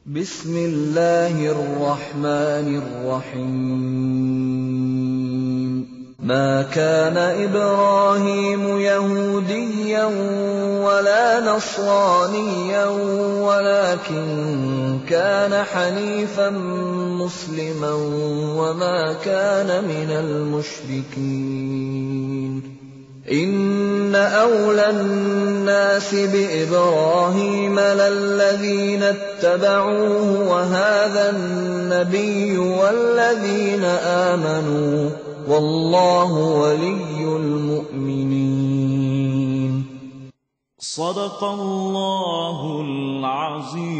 Bismillahirrahmanirrahim. ما كان إبراهيم يهوديا ولا نصرانيا ولكن كان حنيفا مسلما وما كان من المشركين إن أولى الناس بإبراهيم للذين اتبعوه وهذا النبي والذين آمنوا والله ولي المؤمنين. صدق الله العظيم.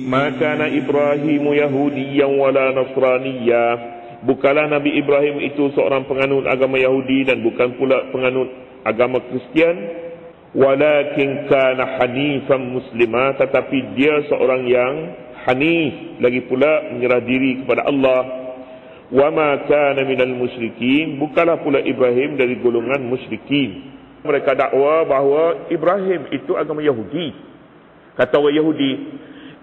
ما كان إبراهيم يهوديا ولا نصرانيا. Bukanlah Nabi Ibrahim itu seorang penganut agama Yahudi dan bukan pula penganut agama Kristian. Walakin kana hanifan muslima, tetapi dia seorang yang hanif, lagi pula menyerah diri kepada Allah. Wa ma kana minal musyrikin, bukanlah pula Ibrahim dari golongan musyrikin. Mereka dakwa bahawa Ibrahim itu agama Yahudi. Kata orang Yahudi,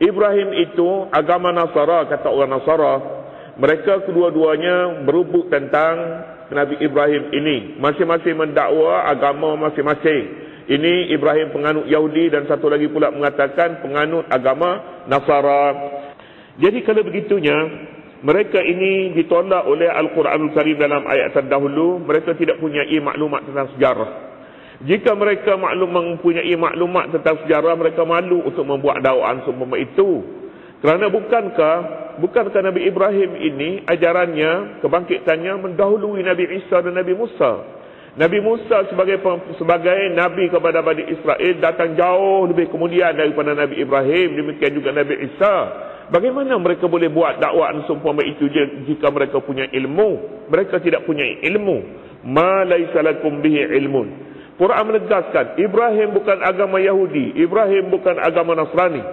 Ibrahim itu agama Nasara, kata orang Nasara. Mereka kedua-duanya berebut tentang Nabi Ibrahim ini. Masing-masing mendakwa agama masing-masing. Ini Ibrahim penganut Yahudi dan satu lagi pula mengatakan penganut agama Nasara. Jadi kalau begitunya, mereka ini ditolak oleh Al-Quranul Karim dalam ayat terdahulu. Mereka tidak punya maklumat tentang sejarah. Jika mereka mempunyai maklumat tentang sejarah, mereka malu untuk membuat dakwaan seumpama itu. Kerana bukankah Nabi Ibrahim ini ajarannya, kebangkitannya mendahului Nabi Isa dan Nabi Musa. Nabi Musa sebagai Nabi kepada Bani Israel datang jauh lebih kemudian daripada Nabi Ibrahim. Demikian juga Nabi Isa. Bagaimana mereka boleh buat dakwaan seumpama itu jika mereka punya ilmu? Mereka tidak punya ilmu. Ma laisa lakum bihi ilmun. Quran menegaskan Ibrahim bukan agama Yahudi, Ibrahim bukan agama Nasrani.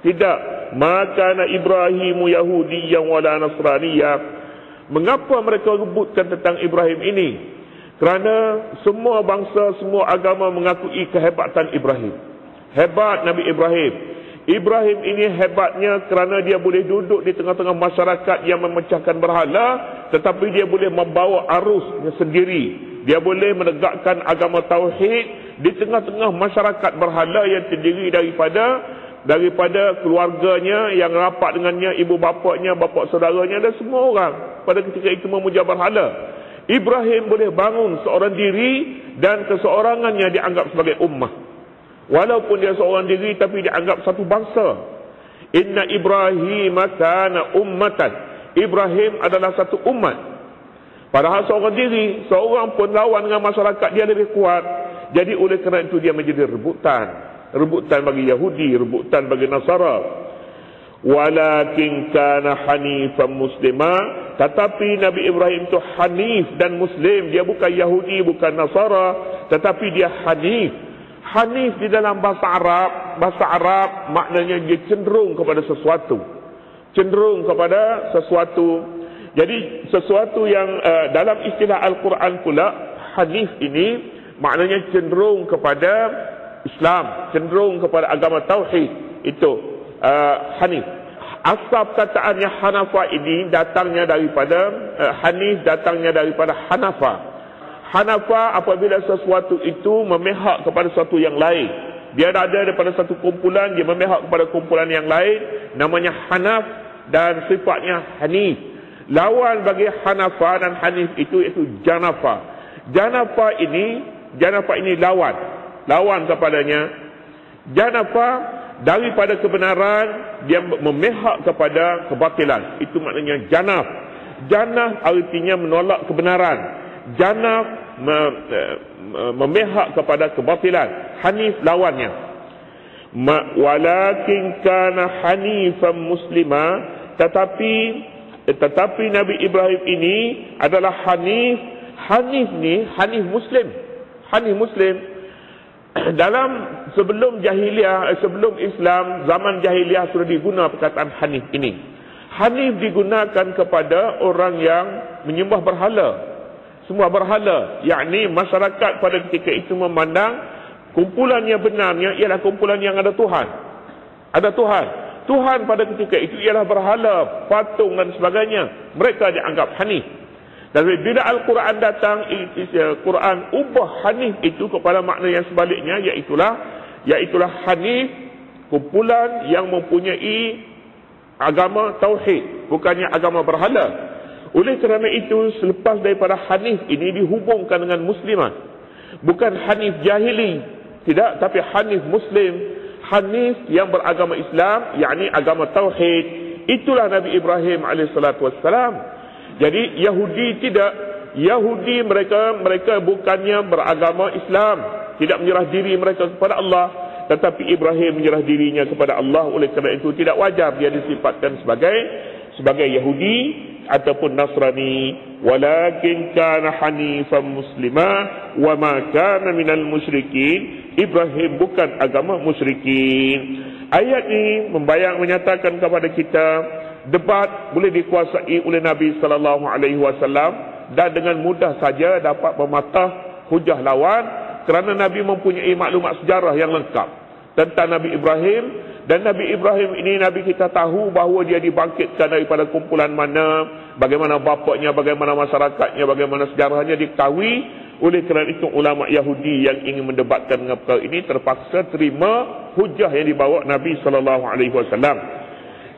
Tidak. Maka Ibrahimu Yahudiyyan wala Nasraniyya. Mengapa mereka rebutkan tentang Ibrahim ini? Kerana semua bangsa, semua agama mengakui kehebatan Ibrahim. Hebat Nabi Ibrahim. Ibrahim ini hebatnya kerana dia boleh duduk di tengah-tengah masyarakat yang memecahkan berhala, tetapi dia boleh membawa arusnya sendiri. Dia boleh menegakkan agama tauhid di tengah-tengah masyarakat berhala yang terdiri daripada keluarganya yang rapat dengannya, ibu bapaknya, bapa saudaranya dan semua orang pada ketika itu memuja berhala. Ibrahim boleh bangun seorang diri dan keseorangannya dianggap sebagai ummah. Walaupun dia seorang diri tapi dianggap satu bangsa. Inna Ibrahim kana ummatan. Ibrahim adalah satu umat. Padahal seorang diri, seorang pun lawan dengan masyarakat dia lebih kuat. Jadi oleh kerana itu dia menjadi rebutan. Rebutan bagi Yahudi, rebutan bagi Nasara. Walakin kana hanifan muslima, tetapi Nabi Ibrahim itu hanif dan muslim. Dia bukan Yahudi, bukan Nasara, tetapi dia hanif. Hanif di dalam bahasa Arab maknanya dia cenderung kepada sesuatu. Cenderung kepada sesuatu. Jadi sesuatu yang dalam istilah Al-Quran pula, hanif ini maknanya cenderung kepada Islam, cenderung kepada agama tauhid. Itu hanif. Asal kataannya hanafa ini datangnya daripada hanif, datangnya daripada hanafa. Hanafa apabila sesuatu itu memihak kepada sesuatu yang lain. Dia ada daripada satu kumpulan, dia memihak kepada kumpulan yang lain, namanya hanaf dan sifatnya hanif. Lawan bagi hanafa dan hanif itu iaitu janafa. Janafa ini lawan kepadanya. Janafa daripada kebenaran dia memihak kepada kebatilan. Itu maknanya janaf. Janaf artinya menolak kebenaran. Janaf memihak kepada kebatilan. Hanif lawannya. Walakin kana hanifan muslima, tetapi Nabi Ibrahim ini adalah hanif. Hanif ni hanif muslim. Hanif muslim. Dalam sebelum Islam, zaman jahiliah sudah digunakan perkataan hanif ini. Hanif digunakan kepada orang yang menyembah berhala. Semua berhala, yakni masyarakat pada ketika itu memandang kumpulan yang benarnya ialah kumpulan yang ada Tuhan. Ada Tuhan. Tuhan pada ketika itu ialah berhala, patung dan sebagainya. Mereka dianggap hanif. Dan bila Al-Quran datang, Quran ubah hanif itu kepada makna yang sebaliknya, iaitulah hanif, kumpulan yang mempunyai agama tauhid, bukannya agama berhala. Oleh kerana itu, selepas daripada hanif ini dihubungkan dengan muslimat, bukan hanif jahili, tidak, tapi hanif muslim, hanif yang beragama Islam, yakni agama tauhid. Itulah Nabi Ibrahim AS. Jadi Yahudi tidak. Yahudi mereka bukannya beragama Islam, tidak menyerah diri mereka kepada Allah, tetapi Ibrahim menyerah dirinya kepada Allah. Oleh kerana itu tidak wajar dia disifatkan sebagai Yahudi ataupun Nasrani. Walakin kana hanifan muslima wa ma kana minal musyrikin. Ibrahim bukan agama musyrikin. Ayat ini menyatakan kepada kita, debat boleh dikuasai oleh Nabi sallallahu alaihi wasallam dan dengan mudah saja dapat mematah hujah lawan, kerana Nabi mempunyai maklumat sejarah yang lengkap tentang Nabi Ibrahim. Dan Nabi Ibrahim ini, Nabi kita tahu bahawa dia dibangkitkan daripada kumpulan mana, bagaimana bapaknya, bagaimana masyarakatnya, bagaimana sejarahnya diketahui. Oleh kerana itu ulama Yahudi yang ingin mendebatkan dengan perkara ini terpaksa terima hujah yang dibawa Nabi sallallahu alaihi wasallam.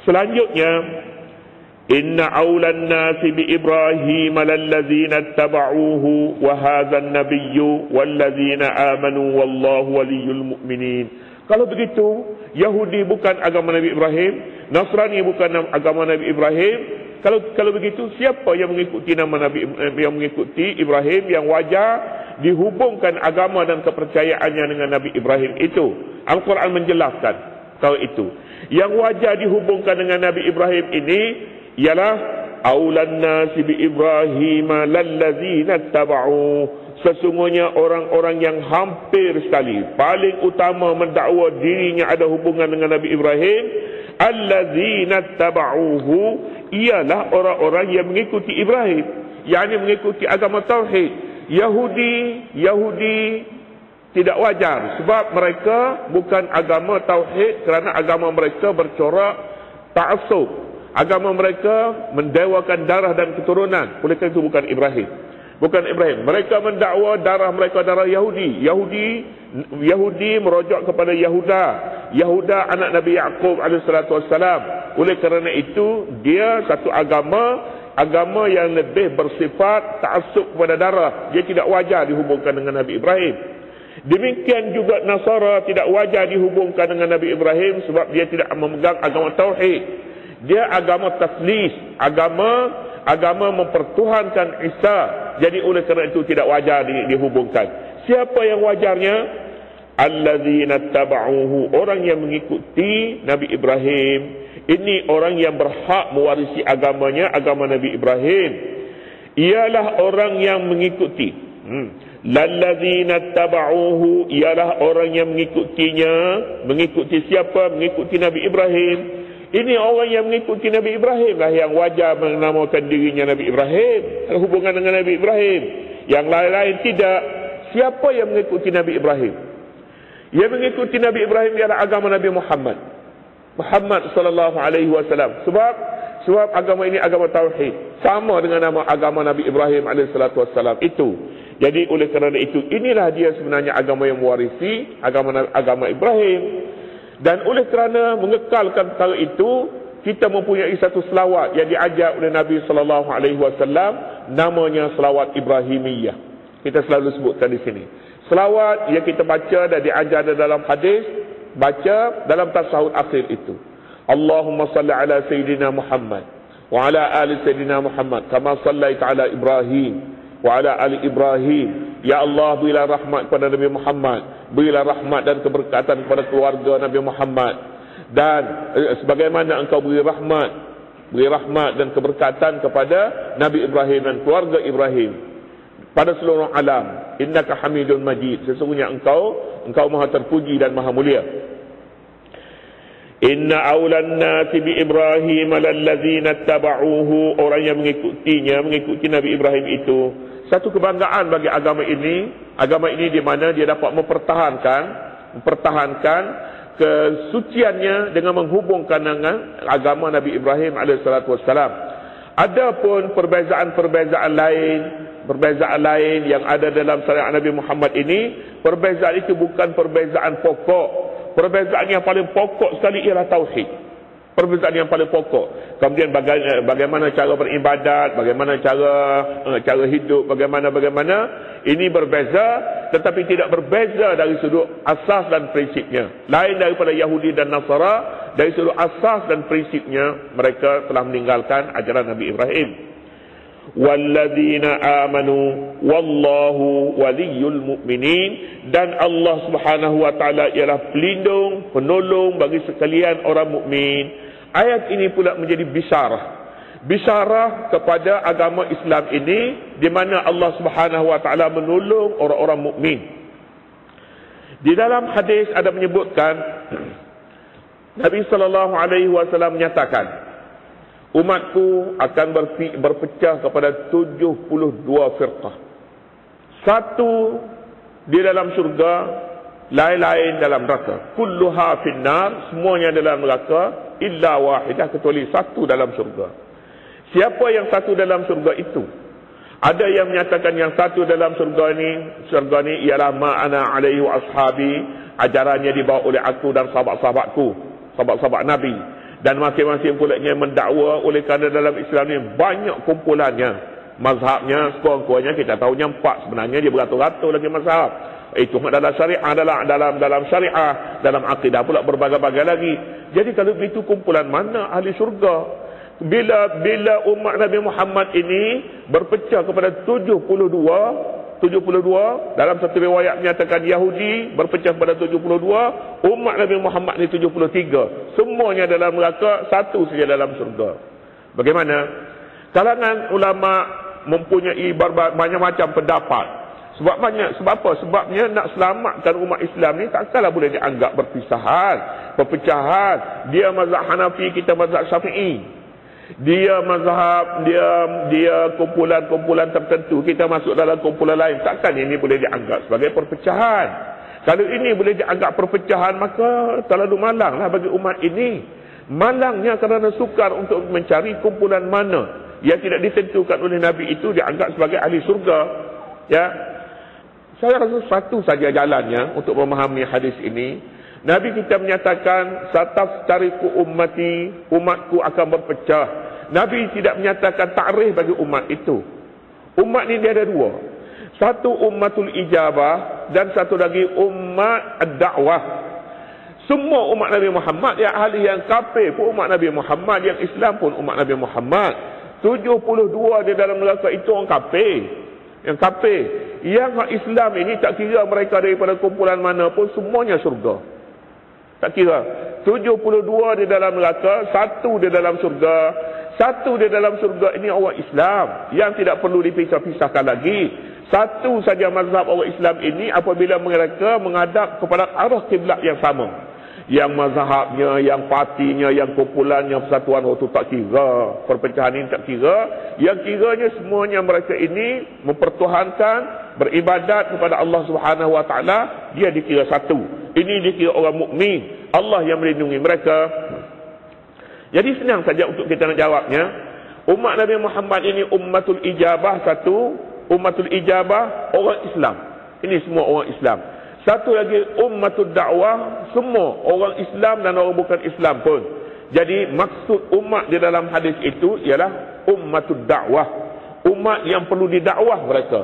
Selanjutnya, inna awlan nasi bi Ibrahim lallazina ittaba'uhu wa hadzal nabiyyu wallazina amanu wallahu waliyul mu'minin. Kalau begitu, Yahudi bukan agama Nabi Ibrahim, Nasrani bukan agama Nabi Ibrahim. Kalau begitu, siapa yang mengikuti nama Nabi, yang mengikuti Ibrahim, yang wajar dihubungkan agama dan kepercayaannya dengan Nabi Ibrahim itu? Al-Quran menjelaskan kalau itu. Yang wajar dihubungkan dengan Nabi Ibrahim ini ialah aulan nasi bi Ibrahim lallazina tabau. Sesungguhnya orang-orang yang hampir sekali paling utama mendakwa dirinya ada hubungan dengan Nabi Ibrahim, allazina tabauhu, ialah orang-orang yang mengikuti Ibrahim, yakni mengikuti agama tauhid. Yahudi tidak wajar sebab mereka bukan agama tauhid, kerana agama mereka bercorak ta'assub. Agama mereka mendewakan darah dan keturunan. Oleh kerana itu bukan Ibrahim. Mereka mendakwa darah mereka darah Yahudi. Yahudi merujuk kepada Yahuda anak Nabi Yaqub alaihissalam. Oleh kerana itu dia satu agama yang lebih bersifat ta'assub kepada darah. Dia tidak wajar dihubungkan dengan Nabi Ibrahim. Demikian juga Nasara tidak wajar dihubungkan dengan Nabi Ibrahim sebab dia tidak memegang agama tauhid. Dia agama taslis, agama mempertuhankan Isa. Jadi oleh kerana itu tidak wajar dihubungkan. Siapa yang wajarnya? Allazina tabauhu, orang yang mengikuti Nabi Ibrahim. Ini orang yang berhak mewarisi agamanya, agama Nabi Ibrahim. Ialah orang yang mengikuti. Lallazina tabauhu, ialah orang yang mengikutinya. Mengikuti siapa? Mengikuti Nabi Ibrahim. Ini orang yang mengikuti Nabi Ibrahim lah yang wajar menamakan dirinya Nabi Ibrahim, hubungan dengan Nabi Ibrahim. Yang lain-lain tidak. Siapa yang mengikuti Nabi Ibrahim? Yang mengikuti Nabi Ibrahim ialah agama Nabi Muhammad sallallahu alaihi wasallam. Sebab agama ini agama tauhid, sama dengan nama agama Nabi Ibrahim alaihi salatu wasallam itu. Jadi oleh kerana itu, inilah dia sebenarnya agama yang mewarisi agama Ibrahim. Dan oleh kerana mengekalkan perkara itu, kita mempunyai satu selawat yang diajar oleh Nabi sallallahu alaihi wasallam, namanya selawat Ibrahimiyah. Kita selalu sebutkan di sini. Selawat yang kita baca dan diajar dalam hadis, baca dalam tasahud akhir itu. Allahumma salli ala Sayyidina Muhammad wa ala ali Sayyidina Muhammad kama sallaita ala Ibrahim wa ala ali Ibrahim. Ya Allah, berilah rahmat kepada Nabi Muhammad, berilah rahmat dan keberkatan kepada keluarga Nabi Muhammad, dan sebagaimana engkau beri rahmat dan keberkatan kepada Nabi Ibrahim dan keluarga Ibrahim pada seluruh alam. Innaka Hamidun Majid, sesungguhnya engkau maha terpuji dan maha mulia. Inna awlan nasi bi Ibrahim lallazina tabauhu, orang yang mengikuti Nabi Ibrahim itu. Satu kebanggaan bagi agama ini di mana dia dapat mempertahankan kesuciannya dengan menghubungkan dengan agama Nabi Ibrahim alaihissalatu wassalam. Adapun perbezaan-perbezaan lain yang ada dalam syariat Nabi Muhammad ini, perbezaan itu bukan perbezaan pokok. Perbezaan yang paling pokok sekali ialah tauhid. Perbezaan yang paling pokok. Kemudian bagaimana cara beribadat, bagaimana cara hidup, bagaimana ini berbeza, tetapi tidak berbeza dari sudut asas dan prinsipnya. Lain daripada Yahudi dan Nasara, dari sudut asas dan prinsipnya mereka telah meninggalkan ajaran Nabi Ibrahim. Walladzina amanu wallahu waliyul mu'minin, dan Allah Subhanahu wa taala ialah pelindung, penolong bagi sekalian orang mukmin. Ayat ini pula menjadi bisyarah kepada agama Islam ini, di mana Allah Subhanahu wa taala menolong orang-orang mukmin. Di dalam hadis ada menyebutkan Nabi sallallahu alaihi wasallam menyatakan, umatku akan berpecah kepada 72 firqah. Satu di dalam syurga, lain-lain dalam neraka. Kulluha finnar, semuanya dalam neraka, illa wahidah, kecuali satu dalam syurga. Siapa yang satu dalam syurga itu? Ada yang menyatakan yang satu dalam syurga ni ialah ma'ana alaihi wa ashabi, ajarannya dibawa oleh aku dan sahabat-sahabatku, sahabat-sahabat Nabi. Dan masing-masing pula yang mendakwa, oleh kerana dalam Islam ni banyak kumpulannya. Mazhabnya sekurang-kurangnya kita tahunya 4, sebenarnya dia beratus-ratus lagi mazhab. Itu dalam syariah, dalam syariah, dalam akidah pula berbagai-bagai lagi. Jadi kalau begitu kumpulan mana ahli syurga? Bila umat Nabi Muhammad ini berpecah kepada 72, dalam satu riwayat menyatakan Yahudi berpecah kepada 72, umat Nabi Muhammad ni 73. Semuanya dalam neraka, satu saja dalam syurga. Bagaimana? Kalangan ulama mempunyai banyak macam pendapat. Sebab apa? Sebabnya nak selamatkan umat Islam ni takkanlah boleh dianggap perpecahan. Dia mazhab Hanafi, kita mazhab Syafi'i. Dia mazhab, dia kumpulan-kumpulan tertentu, kita masuk dalam kumpulan lain. Takkan ini boleh dianggap sebagai perpecahan. Kalau ini boleh dianggap perpecahan, maka terlalu malanglah bagi umat ini. Malangnya kerana sukar untuk mencari kumpulan mana yang tidak ditentukan oleh Nabi itu dianggap sebagai ahli surga. Ya, saya rasa satu saja jalannya untuk memahami hadis ini. Nabi kita menyatakan sataftariqu ummati, umatku akan berpecah. Nabi tidak menyatakan takrif bagi umat itu. Umat ni dia ada dua. Satu ummatul ijabah dan satu lagi umat ad-da'wah. Semua umat Nabi Muhammad, yang ahli yang kafir pun umat Nabi Muhammad, yang Islam pun umat Nabi Muhammad. 72 di dalam neraka itu orang kafir. Yang kafir. Yang Islam ini tak kira mereka daripada kumpulan mana pun, semuanya surga. Tak kira. 72 di dalam neraka, satu di dalam surga. Satu di dalam surga ini orang Islam yang tidak perlu dipisah-pisahkan lagi. Satu saja mazhab orang Islam ini apabila mereka menghadap kepada arah kiblat yang sama. Yang mazhabnya, yang partinya, yang kumpulannya, persatuan waktu tak kira. Perpecahan ini tak kira. Yang kiranya semuanya mereka ini mempertuhankan, beribadat kepada Allah Subhanahu wa taala, dia dikira satu. Ini dikira orang mukmin. Allah yang melindungi mereka. Jadi senang saja untuk kita nak jawabnya. Umat Nabi Muhammad ini ummatul ijabah satu, ummatul ijabah orang Islam. Ini semua orang Islam. Satu lagi ummatul dakwah, semua orang Islam dan orang bukan Islam pun. Jadi maksud umat di dalam hadis itu ialah ummatul dakwah. Umat yang perlu didakwah mereka.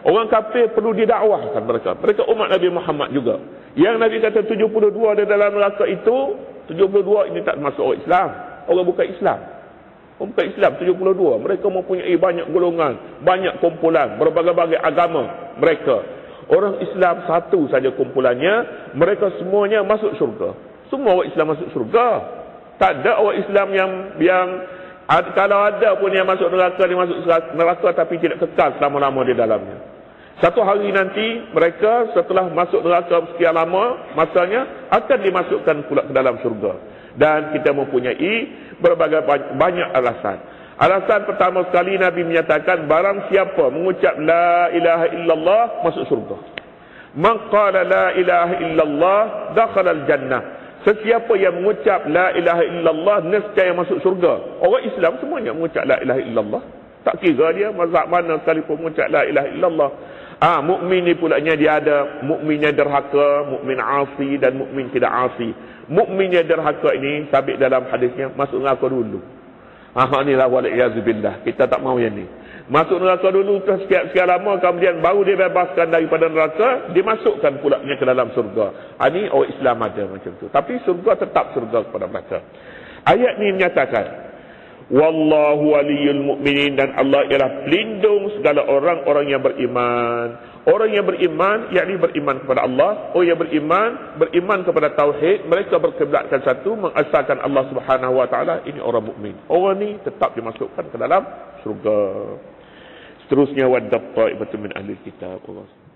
Orang kafir perlu didakwahkan mereka. Mereka umat Nabi Muhammad juga. Yang Nabi kata 72 di dalam neraka itu, 72 ini tak termasuk orang Islam. Orang bukan Islam. Orang bukan Islam 72. Mereka mempunyai banyak golongan, banyak kumpulan, berbagai-bagai agama mereka. Orang Islam satu saja kumpulannya, mereka semuanya masuk syurga. Semua orang Islam masuk syurga. Tak ada orang Islam yang kalau ada pun yang masuk neraka, dia masuk neraka tapi tidak kekal selama-lama di dalamnya. Satu hari nanti mereka setelah masuk neraka sekian lama masanya akan dimasukkan pula ke dalam syurga. Dan kita mempunyai berbagai banyak alasan. Alasan pertama sekali Nabi menyatakan barang siapa mengucap la ilaha illallah masuk syurga. Man qala la ilaha illallah dakhala al-jannah. Sesiapa yang mengucap la ilaha illallah nescaya masuk surga. Orang Islam semuanya mengucap la ilaha illallah. Tak kira dia mazhab mana sekalipun mengucap la ilaha illallah. Mukmin ni pulanya dia ada mukmin yang derhaka, mukmin asi dan mukmin tidak asi. Mukmin yang derhaka ini sabit dalam hadisnya masuk neraka dulu. Inilah wal-iyazubillah. Kita tak mau yang ni. Masuk neraka dulu sekian lama, kemudian baru dia bebaskan daripada neraka, dimasukkan pula ke dalam surga. Ini orang Islam ada macam tu. Tapi surga tetap surga kepada mereka. Ayat ni menyatakan, wallahu waliyul mu'minin, dan Allah ialah pelindung segala orang-orang yang beriman. Orang yang beriman, yakni beriman kepada Allah. Orang yang beriman kepada tauhid, mereka berkiblatkan satu, mengesahkan Allah Subhanahu wa taala. Ini orang mukmin. Orang ni tetap dimasukkan ke dalam surga. Seterusnya wadda ta'ibatu min ahli kitab. Allah.